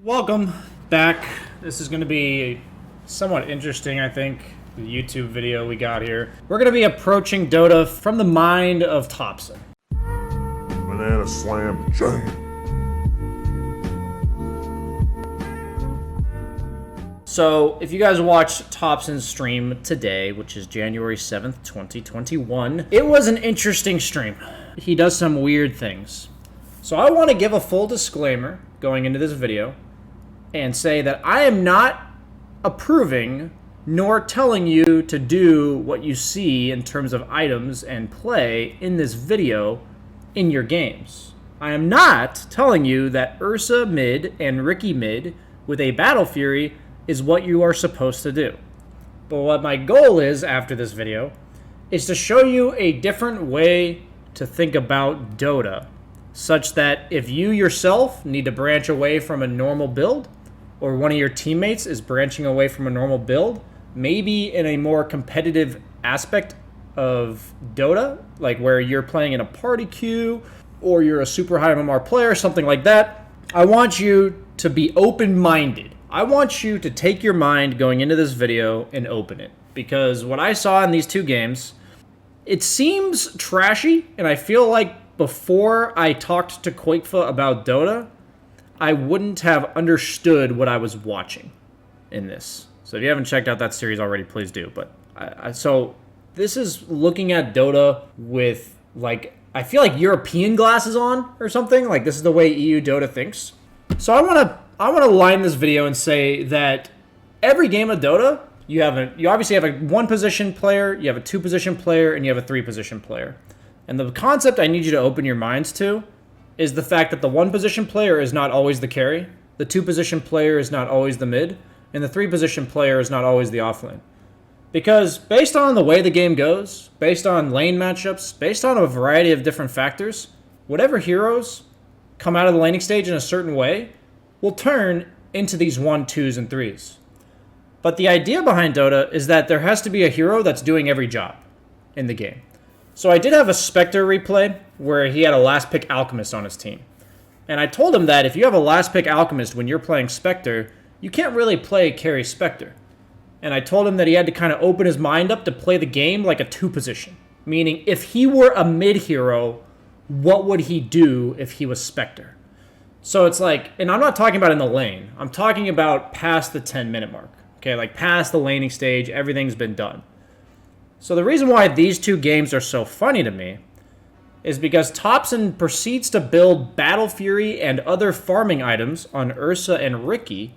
Welcome back. This is going to be somewhat interesting, I think, the YouTube video we got here. We're going to be approaching Dota from the mind of Topson. Banana slam jam. So, if you guys watched Topson's stream today, which is January 7th, 2021, it was an interesting stream. He does some weird things. So I want to give a full disclaimer going into this video and say that I am not approving nor telling you to do what you see in terms of items and play in this video in your games. I am not telling you that Ursa mid and Riki mid with a Battle Fury is what you are supposed to do. But what my goal is after this video is to show you a different way to think about Dota, such that if you yourself need to branch away from a normal build, or one of your teammates is branching away from a normal build, maybe in a more competitive aspect of Dota, like where you're playing in a party queue, or you're a super high MMR player, something like that, I want you to be open-minded. I want you to take your mind going into this video and open it. Because what I saw in these two games, it seems trashy, and I feel like before I talked to Quakefa about Dota, I wouldn't have understood what I was watching in this. So if you haven't checked out that series already, please do. But so this is looking at Dota with, like, I feel like European glasses on or something. Like, this is the way EU Dota thinks. So I want to line this video and say that every game of Dota, you obviously have a one position player, you have a two position player, and you have a three position player. And the concept I need you to open your minds to is the fact that the one position player is not always the carry, the two position player is not always the mid, and the three position player is not always the offlane. Because based on the way the game goes, based on lane matchups, based on a variety of different factors, whatever heroes come out of the laning stage in a certain way will turn into these 1, 2s, and 3s. But the idea behind Dota is that there has to be a hero that's doing every job in the game. So I did have a Spectre replay where he had a last pick Alchemist on his team. And I told him that if you have a last pick Alchemist when you're playing Spectre, you can't really play carry Spectre. And I told him that he had to kind of open his mind up to play the game like a two position. Meaning, if he were a mid hero, what would he do if he was Spectre? So it's like, and I'm not talking about in the lane. I'm talking about past the 10-minute mark. Okay, like past the laning stage, everything's been done. So the reason why these two games are so funny to me is because Topson proceeds to build Battle Fury and other farming items on Ursa and Riki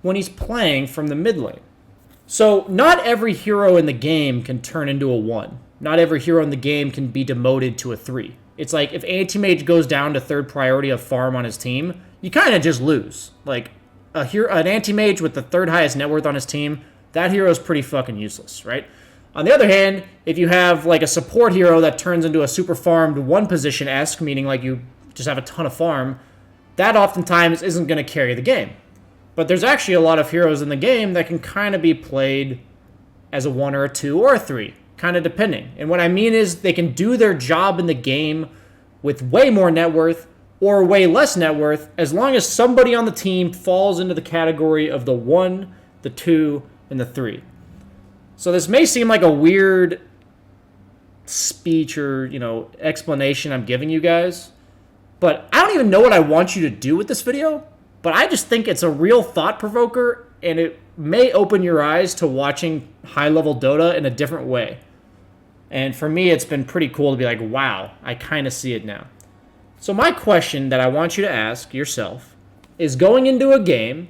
when he's playing from the mid lane. So not every hero in the game can turn into a 1. Not every hero in the game can be demoted to a 3. It's like if Anti-Mage goes down to third priority of farm on his team, you kind of just lose. Like an Anti-Mage with the third highest net worth on his team, that hero is pretty fucking useless, right? On the other hand, if you have like a support hero that turns into a super farmed one position-esque, meaning like you just have a ton of farm, that oftentimes isn't going to carry the game. But there's actually a lot of heroes in the game that can kind of be played as a 1 or a 2 or a 3, kind of depending. And what I mean is they can do their job in the game with way more net worth or way less net worth as long as somebody on the team falls into the category of the 1, the 2, and the 3. So this may seem like a weird speech or, explanation I'm giving you guys, but I don't even know what I want you to do with this video, but I just think it's a real thought provoker, and it may open your eyes to watching high-level Dota in a different way. And for me, it's been pretty cool to be like, wow, I kind of see it now. So my question that I want you to ask yourself is, going into a game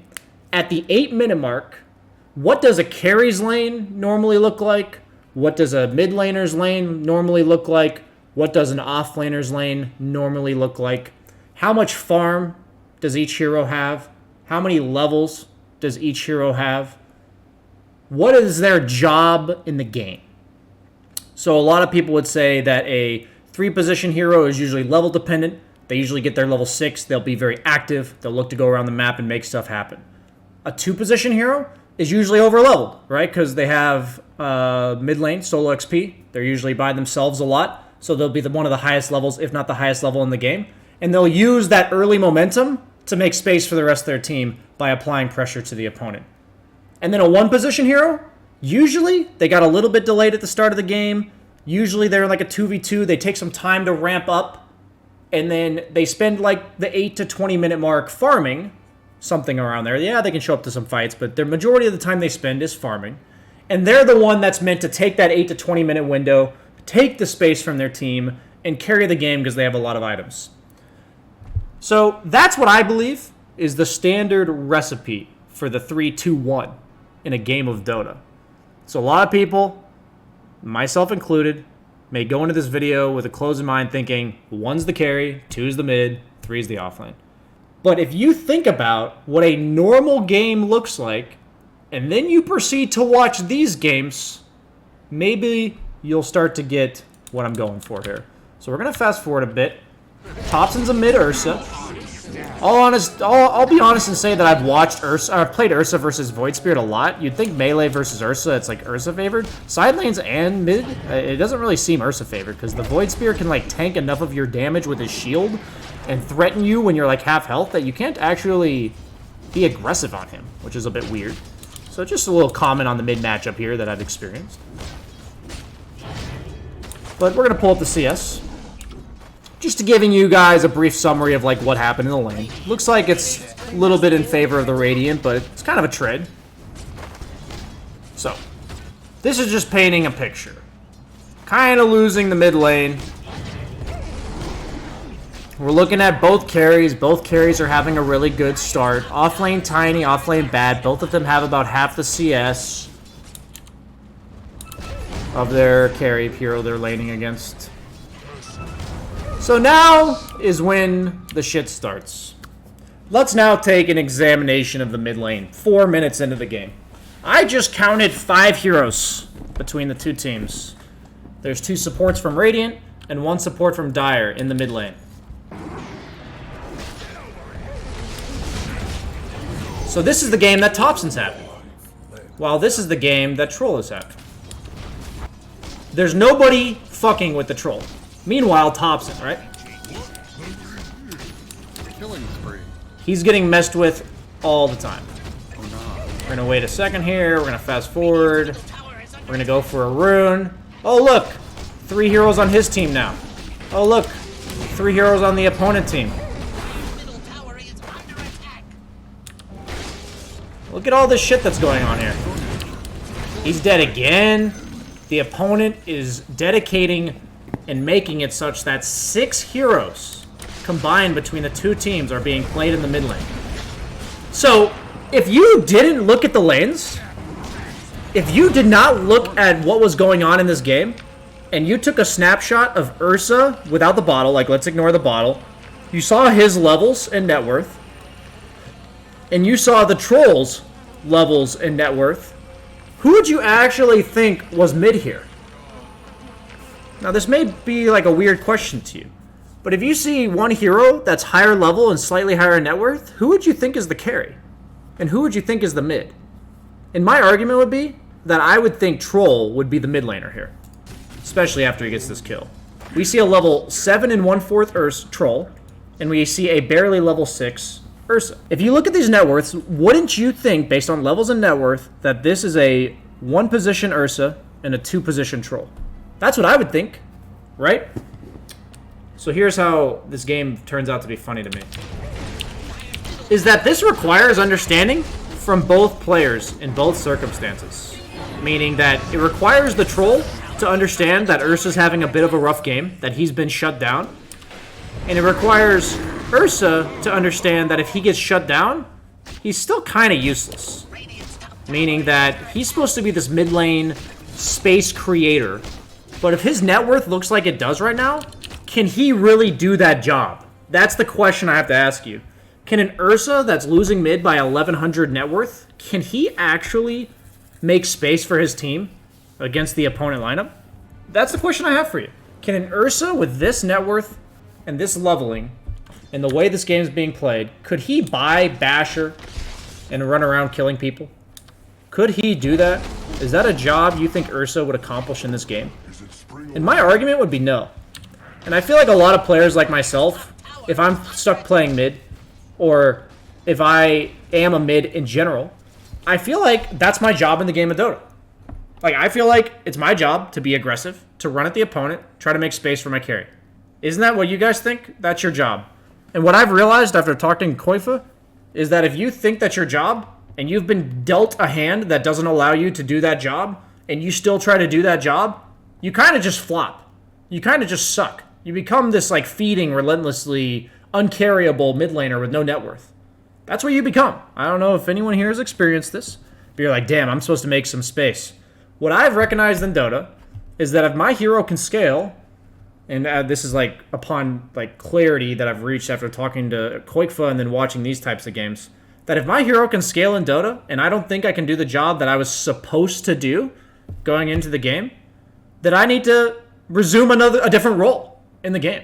at the 8-minute mark, what does a carry's lane normally look like? What does a mid laner's lane normally look like? What does an off laner's lane normally look like? How much farm does each hero have? How many levels does each hero have? What is their job in the game? So a lot of people would say that a 3-position hero is usually level dependent. They usually get their level 6. They'll be very active. They'll look to go around the map and make stuff happen. A 2-position hero is usually over-leveled, right? Because they have mid lane, solo XP. They're usually by themselves a lot. So they'll be one of the highest levels, if not the highest level in the game. And they'll use that early momentum to make space for the rest of their team by applying pressure to the opponent. And then a one-position hero, usually they got a little bit delayed at the start of the game. Usually they're like a 2v2. They take some time to ramp up, and then they spend like the 8 to 20 minute mark farming, something around there. Yeah, they can show up to some fights, but the majority of the time they spend is farming. And they're the one that's meant to take that 8 to 20 minute window, take the space from their team, and carry the game because they have a lot of items. So that's what I believe is the standard recipe for the 3-2-1 in a game of Dota. So a lot of people, myself included, may go into this video with a closed mind thinking 1's the carry, 2's the mid, 3's the offlane. But if you think about what a normal game looks like, and then you proceed to watch these games, maybe you'll start to get what I'm going for here. So we're going to fast forward a bit. Topson's a mid Ursa. I'll be honest and say that I've played Ursa versus Void Spirit a lot. You'd think melee versus Ursa, it's like Ursa favored. Side lanes and mid, it doesn't really seem Ursa favored because the Void Spirit can like tank enough of your damage with his shield and threaten you when you're like half health that you can't actually be aggressive on him, which is a bit weird. So just a little comment on the mid matchup here that I've experienced. But we're gonna pull up the CS. Just to giving you guys a brief summary of like what happened in the lane. Looks like it's a little bit in favor of the Radiant, but it's kind of a trade. So, this is just painting a picture. Kind of losing the mid lane. We're looking at both carries. Both carries are having a really good start. Off lane Tiny, off lane Bad. Both of them have about half the CS of their carry hero they're laning against. So now is when the shit starts. Let's now take an examination of the mid lane, 4 minutes into the game. I just counted 5 heroes between the two teams. There's 2 supports from Radiant and 1 support from Dire in the mid lane. So this is the game that Topson's having, while this is the game that Troll is having. There's nobody fucking with the Troll. Meanwhile, Topson, right? He's getting messed with all the time. We're gonna wait a second here. We're gonna fast forward. We're gonna go for a rune. Oh, look! 3 heroes on his team now. Oh, look! 3 heroes on the opponent team. Look at all this shit that's going on here. He's dead again. The opponent is dedicating and making it such that 6 heroes combined between the two teams are being played in the mid lane. So, if you didn't look at the lanes, if you did not look at what was going on in this game, and you took a snapshot of Ursa without the bottle, like let's ignore the bottle, you saw his levels and net worth, and you saw the Troll's levels and net worth, who would you actually think was mid here? Now, this may be like a weird question to you, but if you see one hero that's higher level and slightly higher net worth, who would you think is the carry? And who would you think is the mid? And my argument would be that I would think Troll would be the mid laner here, especially after he gets this kill. We see a level 7 and 1/4 Ursa Troll, and we see a barely level 6 Ursa. If you look at these net worths, wouldn't you think, based on levels and net worth, that this is a 1-position Ursa and a 2-position Troll? That's what I would think, right? So here's how this game turns out to be funny to me. Is that this requires understanding from both players in both circumstances. Meaning that it requires the Troll to understand that Ursa's having a bit of a rough game, that he's been shut down. And it requires Ursa to understand that if he gets shut down, he's still kind of useless. Meaning that he's supposed to be this mid lane space creator. But if his net worth looks like it does right now, can he really do that job? That's the question I have to ask you. Can an Ursa that's losing mid by 1100 net worth, can he actually make space for his team against the opponent lineup? That's the question I have for you. Can an Ursa with this net worth and this leveling and the way this game is being played, could he buy Basher and run around killing people? Could he do that? Is that a job you think Ursa would accomplish in this game? And my argument would be no. And I feel like a lot of players like myself, if I'm stuck playing mid, or if I am a mid in general, I feel like that's my job in the game of Dota. Like, I feel like it's my job to be aggressive, to run at the opponent, try to make space for my carry. Isn't that what you guys think? That's your job. And what I've realized after talking to Koifa is that if you think that's your job, and you've been dealt a hand that doesn't allow you to do that job, and you still try to do that job, you kind of just flop. You kind of just suck. You become this, like, feeding, relentlessly uncarryable mid laner with no net worth. That's what you become. I don't know if anyone here has experienced this, but you're like, damn, I'm supposed to make some space. What I've recognized in Dota is that if my hero can scale, and this is like upon like clarity that I've reached after talking to Koikfa and then watching these types of games, that if my hero can scale in Dota and I don't think I can do the job that I was supposed to do going into the game, that I need to resume a different role in the game.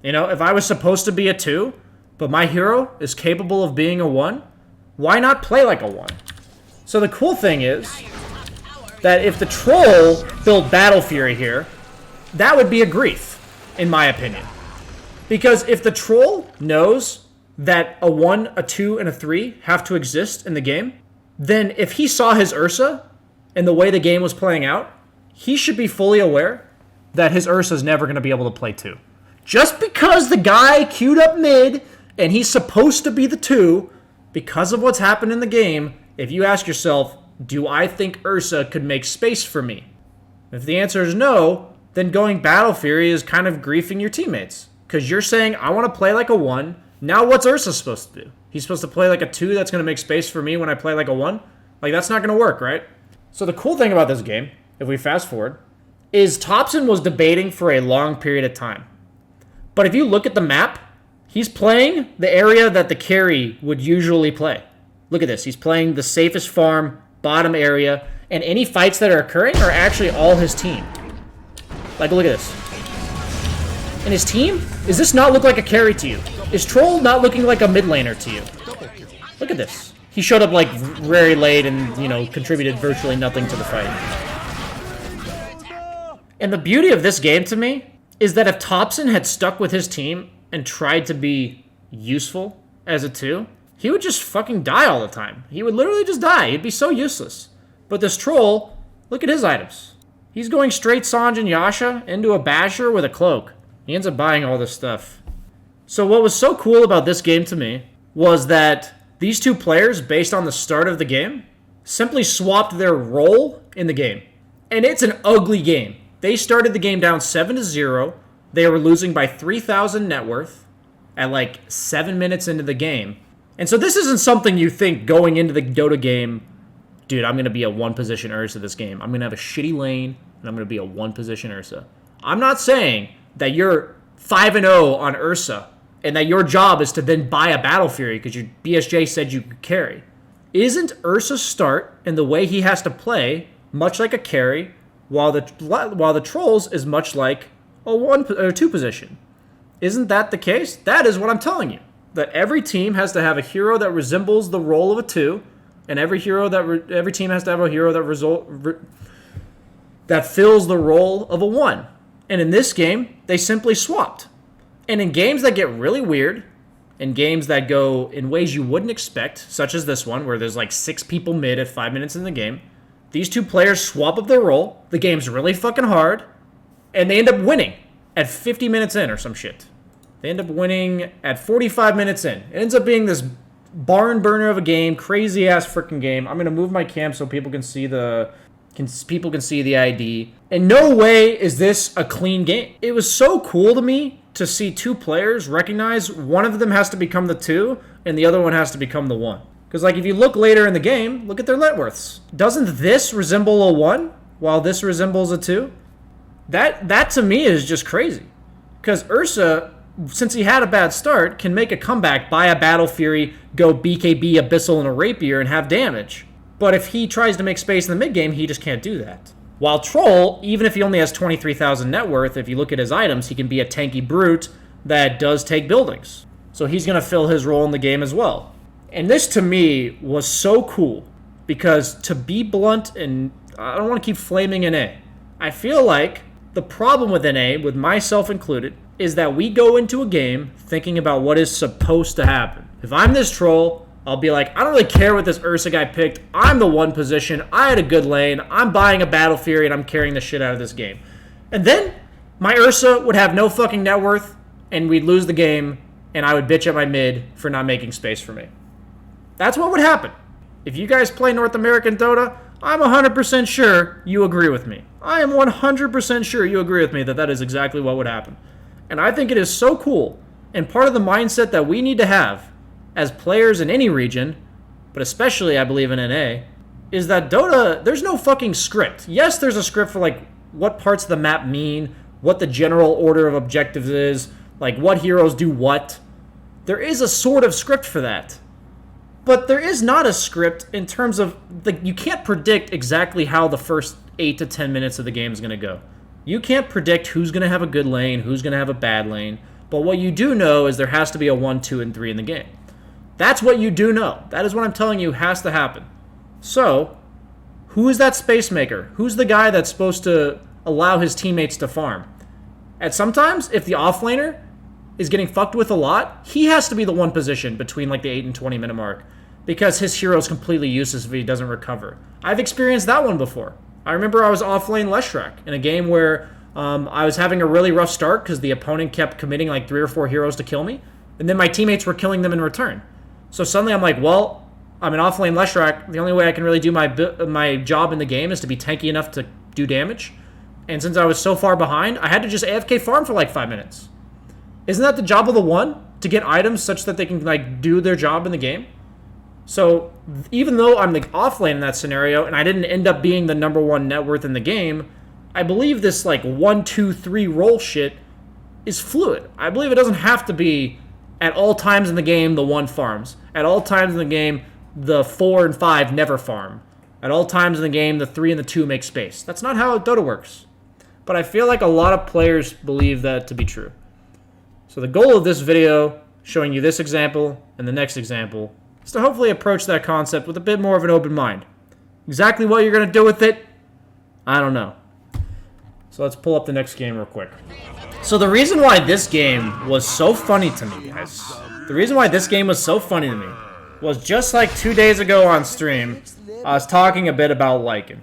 You know, if I was supposed to be a 2, but my hero is capable of being a 1, why not play like a 1? So the cool thing is that if the troll built Battle Fury here, that would be a grief, in my opinion. Because if the troll knows that a 1, a 2, and a 3 have to exist in the game, then if he saw his Ursa and the way the game was playing out, he should be fully aware that his Ursa is never going to be able to play 2. Just because the guy queued up mid and he's supposed to be the 2, because of what's happened in the game, if you ask yourself, do I think Ursa could make space for me? If the answer is no, then going Battle Fury is kind of griefing your teammates. Because you're saying, I want to play like a 1. Now what's Ursa supposed to do? He's supposed to play like a 2 that's going to make space for me when I play like a 1? Like, that's not going to work, right? So the cool thing about this game, if we fast forward, is Topson was debating for a long period of time. But if you look at the map, he's playing the area that the carry would usually play. Look at this. He's playing the safest farm, bottom area, and any fights that are occurring are actually all his team. Like, look at this. And his team? Does this not look like a carry to you? Is Troll not looking like a mid laner to you? Look at this. He showed up, like, very late and, you know, contributed virtually nothing to the fight. And the beauty of this game to me is that if Topson had stuck with his team and tried to be useful as a 2, he would just fucking die all the time. He would literally just die. He'd be so useless. But this troll, look at his items. He's going straight Sanj and Yasha into a basher with a cloak. He ends up buying all this stuff. So what was so cool about this game to me was that these two players, based on the start of the game, simply swapped their role in the game. And it's an ugly game. They started the game down 7-0. They were losing by 3,000 net worth at like 7 minutes into the game. And so this isn't something you think going into the Dota game, dude, I'm going to be a 1-position Ursa this game. I'm going to have a shitty lane, and I'm going to be a 1-position Ursa. I'm not saying that you're 5-0 on Ursa, and that your job is to then buy a Battle Fury because your BSJ said you could carry. Isn't Ursa's start and the way he has to play much like a carry, while the Trolls is much like a 1 or 2 position? Isn't that the case? That is what I'm telling you. That every team has to have a hero that resembles the role of a 2, and every team has to have a hero that fills the role of a 1. And in this game, they simply swapped. And in games that get really weird, in games that go in ways you wouldn't expect, such as this one, where there's like 6 people mid at 5 minutes in the game, these two players swap up their role, the game's really fucking hard, and they end up winning at 50 minutes in or some shit. They end up winning at 45 minutes in. It ends up being this barn burner of a game, crazy ass freaking game. I'm gonna move my cam so people can see the ID. In no way is this a clean game. It was so cool to me to see 2 players recognize one of them has to become the 2 and the other one has to become the 1. Because like if you look later in the game, look at their net worths. Doesn't this resemble a 1 while this resembles a 2? That to me is just crazy. Because Ursa, since he had a bad start, can make a comeback, buy a Battle Fury, go BKB, Abyssal, and a Rapier, and have damage. But if he tries to make space in the mid-game, he just can't do that. While Troll, even if he only has 23,000 net worth, if you look at his items, he can be a tanky brute that does take buildings. So he's going to fill his role in the game as well. And this, to me, was so cool. Because to be blunt, and I don't want to keep flaming NA, I feel like the problem with NA, with myself included, is that we go into a game thinking about what is supposed to happen. If I'm this troll, I'll be like, I don't really care what this Ursa guy picked. I'm the one position. I had a good lane. I'm buying a Battle Fury, and I'm carrying the shit out of this game. And then my Ursa would have no fucking net worth, and we'd lose the game, and I would bitch at my mid for not making space for me. That's what would happen. If you guys play North American Dota, I'm 100% sure you agree with me. I am 100% sure you agree with me that that is exactly what would happen. And I think it is so cool, and part of the mindset that we need to have as players in any region, but especially I believe in NA, is that Dota, there's no fucking script. Yes, there's a script for like what parts of the map mean, what the general order of objectives is, like what heroes do what. There is a sort of script for that. But there is not a script in terms of, like, you can't predict exactly how the first 8 to 10 minutes of the game is going to go. You can't predict who's going to have a good lane, who's going to have a bad lane. But what you do know is there has to be a 1, 2, and 3 in the game. That's what you do know. That is what I'm telling you has to happen. So, who is that space maker? Who's the guy that's supposed to allow his teammates to farm? And sometimes, if the offlaner is getting fucked with a lot, he has to be the one position between like the 8 and 20 minute mark because his hero is completely useless if he doesn't recover. I've experienced that one before. I remember I was off-lane Leshrac in a game where I was having a really rough start because the opponent kept committing like 3 or 4 heroes to kill me, and then my teammates were killing them in return. So suddenly I'm like, well, I'm an off-lane Leshrac. The only way I can really do my job in the game is to be tanky enough to do damage. And since I was so far behind, I had to just AFK farm for like 5 minutes. Isn't that the job of the one? To get items such that they can like do their job in the game? So even though I'm like off lane in that scenario and I didn't end up being the number 1 net worth in the game, I believe this like 1, 2, 3 role shit is fluid. I believe it doesn't have to be at all times in the game the 1 farms. At all times in the game, the 4 and 5 never farm. At all times in the game, the 3 and the 2 make space. That's not how Dota works. But I feel like a lot of players believe that to be true. So the goal of this video, showing you this example and the next example, is to hopefully approach that concept with a bit more of an open mind. Exactly what you're going to do with it, I don't know. So let's pull up the next game real quick. So the reason why this game was so funny to me, guys, was just like 2 days ago on stream, I was talking a bit about Lycan.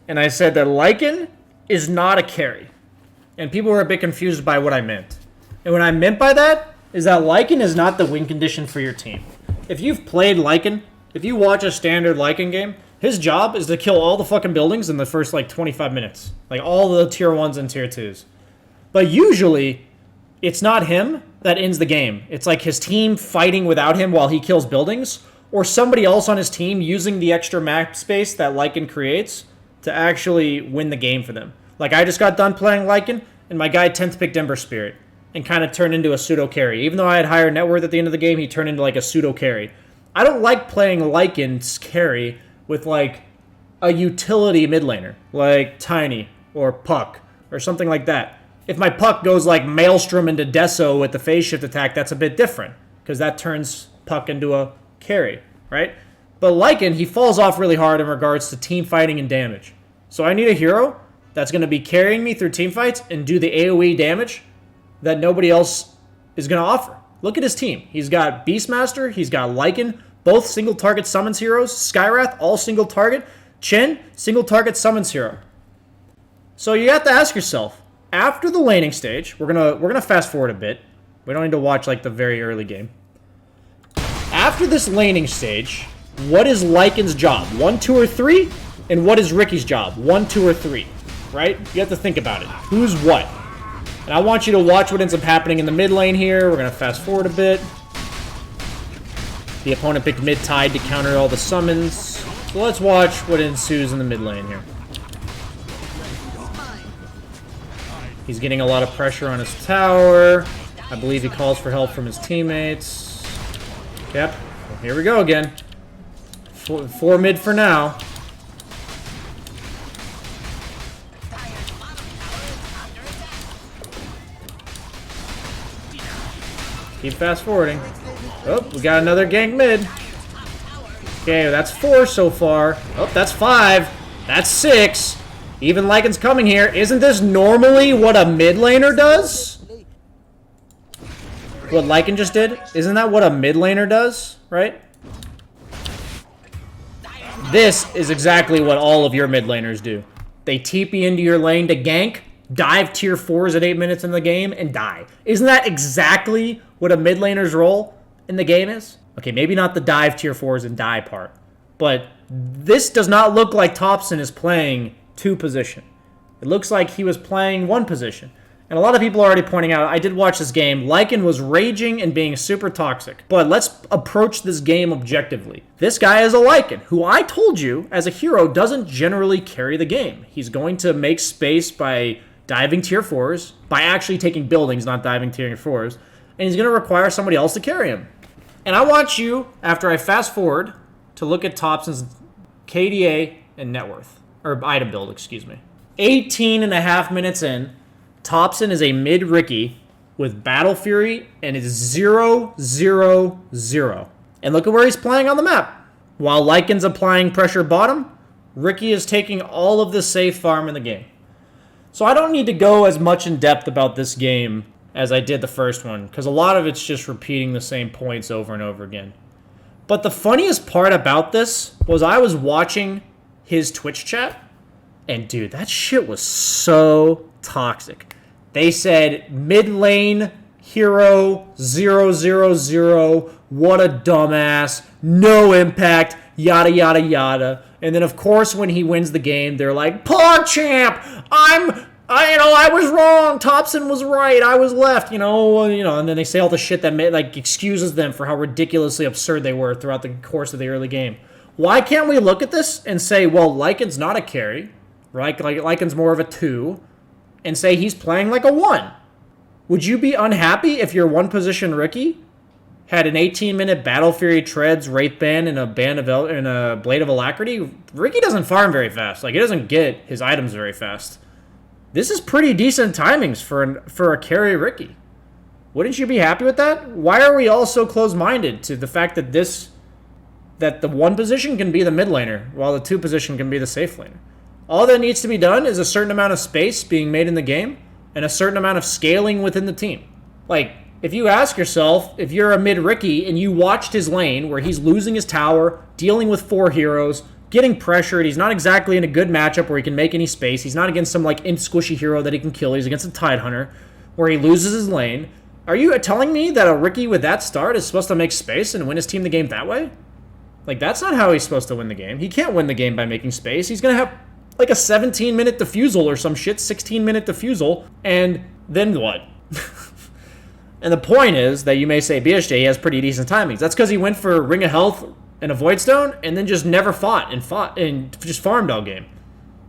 And I said that Lycan is not a carry. And people were a bit confused by what I meant. And what I meant by that is that Lycan is not the win condition for your team. If you've played Lycan, if you watch a standard Lycan game, his job is to kill all the fucking buildings in the first like 25 minutes. Like all the tier 1s and tier 2s. But usually, it's not him that ends the game. It's like his team fighting without him while he kills buildings, or somebody else on his team using the extra map space that Lycan creates to actually win the game for them. Like I just got done playing Lycan, and my guy 10th picked Ember Spirit and kind of turned into a pseudo carry. Even though I had higher net worth at the end of the game, he turned into like a pseudo carry. I don't like playing Lycan's carry with like a utility mid laner, like Tiny or Puck or something like that. If my Puck goes like Maelstrom into Deso with the phase shift attack, that's a bit different because that turns Puck into a carry, right? But Lycan, he falls off really hard in regards to team fighting and damage. So I need a hero that's going to be carrying me through team fights and do the AoE damage that nobody else is going to offer. Look at his team. He's got Beastmaster, he's got Lycan, both single target summons heroes, Skywrath, all single target, Chen, single target summons hero. So you have to ask yourself, after the laning stage, we're gonna fast forward a bit. We don't need to watch like the very early game. After this laning stage, what is Lycan's job? 1, 2, or 3? And what is Ricky's job? 1, 2, or 3? Right? You have to think about it. Who's what? And I want you to watch what ends up happening in the mid lane here. We're going to fast forward a bit. The opponent picked mid-tide to counter all the summons. So let's watch what ensues in the mid lane here. He's getting a lot of pressure on his tower. I believe he calls for help from his teammates. Yep. Well, here we go again. 4 mid for now. Keep fast forwarding. Oh, we got another gank mid. Okay, that's 4 so far. Oh, that's 5. That's 6. Even Lycan's coming here. Isn't this normally what a mid laner does? What Lycan just did? Isn't that what a mid laner does, right? This is exactly what all of your mid laners do. They TP into your lane to gank, dive tier 4s at 8 minutes in the game, and die. Isn't that exactly what a mid laner's role in the game is? Okay, maybe not the dive tier 4s and die part, but this does not look like Topson is playing 2 position. It looks like he was playing 1 position. And a lot of people are already pointing out, I did watch this game, Lycan was raging and being super toxic. But let's approach this game objectively. This guy is a Lycan, who I told you, as a hero, doesn't generally carry the game. He's going to make space by diving tier 4s, by actually taking buildings, not diving tier 4s, and he's going to require somebody else to carry him. And I want you, after I fast forward, to look at Topson's KDA and net worth, or item build, excuse me. 18.5 minutes in, Topson is a mid Riki with Battle Fury and is 0-0-0. And look at where he's playing on the map. While Lycan's applying pressure bottom, Riki is taking all of the safe farm in the game. So I don't need to go as much in depth about this game as I did the first one, because a lot of it's just repeating the same points over and over again. But the funniest part about this was I was watching his Twitch chat, and dude, that shit was so toxic. They said mid lane hero 0-0-0. What a dumbass. No impact. Yada yada yada. And then of course when he wins the game, they're like, "Poor champ. I was wrong. Topson was right. I was left." And then they say all the shit that excuses them for how ridiculously absurd they were throughout the course of the early game. Why can't we look at this and say, well, Lycan's not a carry, right? Lycan's more of a 2. And say he's playing like a 1. Would you be unhappy if your 1 position Riki had an 18-minute Battle Fury, Treads, Wraithband, and a Blade of Alacrity? Riki doesn't farm very fast. He doesn't get his items very fast. This is pretty decent timings for a carry Riki. Wouldn't you be happy with that? Why are we all so close-minded to the fact that the 1 position can be the mid laner, while the 2 position can be the safe laner? All that needs to be done is a certain amount of space being made in the game and a certain amount of scaling within the team. If you ask yourself, if you're a mid Riki and you watched his lane where he's losing his tower, dealing with 4 heroes, getting pressured, he's not exactly in a good matchup where he can make any space, he's not against some int squishy hero that he can kill, he's against a Tidehunter where he loses his lane. Are you telling me that a Riki with that start is supposed to make space and win his team the game that way? That's not how he's supposed to win the game. He can't win the game by making space. He's going to have a 17-minute defusal or some shit, 16-minute defusal, and then what? And the point is that you may say BSJ has pretty decent timings. That's because he went for Ring of Health and a Void Stone and then just never fought and just farmed all game.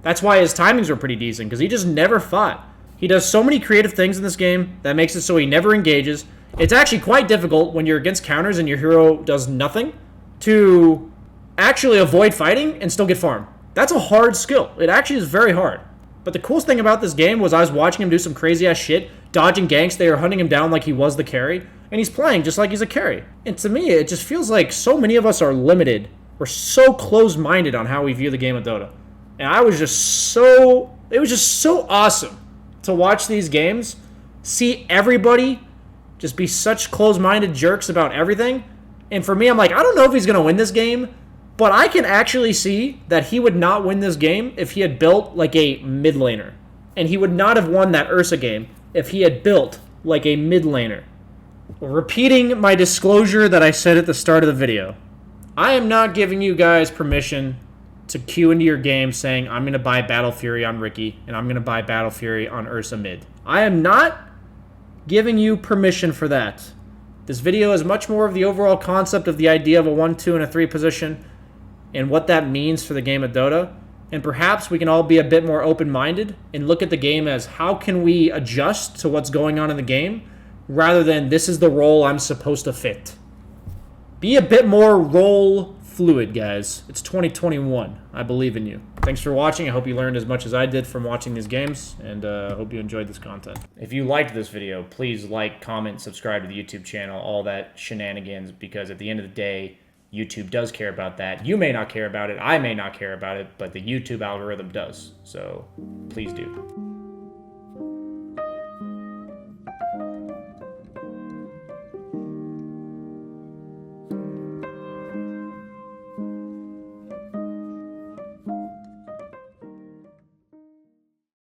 That's why his timings were pretty decent, because he just never fought. He does so many creative things in this game that makes it so he never engages. It's actually quite difficult when you're against counters and your hero does nothing to actually avoid fighting and still get farmed. That's a hard skill. It actually is very hard. But the coolest thing about this game was I was watching him do some crazy-ass shit, dodging ganks. They were hunting him down like he was the carry, and he's playing just like he's a carry. And to me, it just feels like so many of us are limited. We're so close-minded on how we view the game of Dota. And it was just so awesome to watch these games, see everybody just be such close-minded jerks about everything. And for me, I'm like, I don't know if he's going to win this game, but I can actually see that he would not win this game if he had built like a mid laner. And he would not have won that Ursa game if he had built like a mid laner. Repeating my disclosure that I said at the start of the video, I am not giving you guys permission to queue into your game saying, I'm going to buy Battle Fury on Riki and I'm going to buy Battle Fury on Ursa mid. I am not giving you permission for that. This video is much more of the overall concept of the idea of a 1, 2, and a 3 position and what that means for the game of Dota. And perhaps we can all be a bit more open-minded and look at the game as how can we adjust to what's going on in the game rather than this is the role I'm supposed to fit. Be a bit more role fluid, guys. It's 2021. I believe in you. Thanks for watching. I hope you learned as much as I did from watching these games, and I hope you enjoyed this content. If you liked this video, please like, comment, subscribe to the YouTube channel, all that shenanigans, because at the end of the day, YouTube does care about that. You may not care about it, I may not care about it, but the YouTube algorithm does. So please do.